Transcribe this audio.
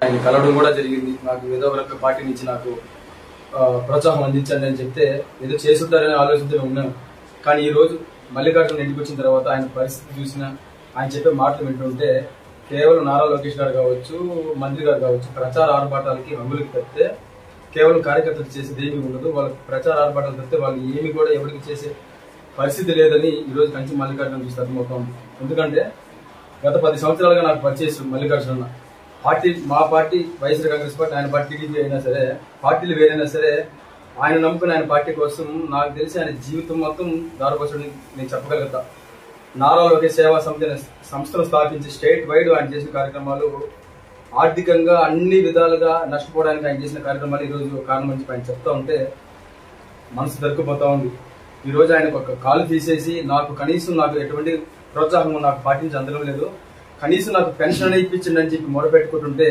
ఆయన కలవడం కూడా జరిగింది. నాకు ఏదో ఒక రకంగా పార్టీ నుంచి నాకు ప్రోత్సాహం అందించండి అని చెప్తే ఏదో చేసుంటారనే ఆలోచనతో ఉన్నాను. కానీ ఈ రోజు మల్లికార్జున ఇంటికి వచ్చిన తర్వాత ఆయన పరిస్థితి చూసిన, ఆయన చెప్పే మాటలు వింటుంటే కేవలం నారా లోకేష్ గారు కావచ్చు, మంత్రి గారు కావచ్చు, ప్రచార ఆర్భాటాలకి హంగులకి తప్పితే కేవలం కార్యకర్తలు చేసేది ఏమీ ఉండదు. వాళ్ళకి ప్రచార ఆర్భాటాలు తప్పితే వాళ్ళు ఏమి కూడా ఎవరికి చేసే పరిస్థితి లేదని ఈరోజు కంచి మల్లికార్జున చూస్తే అర్థమవుతుంది. ఎందుకంటే గత 10 సంవత్సరాలుగా నాకు పరిచయం మల్లికార్జున. మా పార్టీ వైఎస్ఆర్ కాంగ్రెస్ పార్టీ, ఆయన పార్టీ టీడీపీ అయినా సరే, పార్టీలు వేరైనా సరే, ఆయన నమ్ముకుని ఆయన పార్టీ కోసం నాకు తెలిసి ఆయన జీవితం మొత్తం దారిపోసని నేను చెప్పగలుగుతా. నారా లోకేష్ సేవా సమితి సంస్థను స్థాపించి స్టేట్ వైడ్ ఆయన చేసిన కార్యక్రమాలు, ఆర్థికంగా అన్ని విధాలుగా నష్టపోవడానికి ఆయన చేసిన కార్యక్రమాలు ఈరోజు కారణం నుంచి ఆయన చెప్తా ఉంటే మనసు దొరికిపోతా ఉంది. ఈరోజు ఆయనకు ఒక కాలు తీసేసి కనీసం నాకు ఎటువంటి ప్రోత్సాహం నాకు పార్టీ నుంచి అందడం లేదు, కనీసం నాకు పెన్షన్ ఇప్పించండి అని చెప్పి మొరపెట్టుకుంటుంటే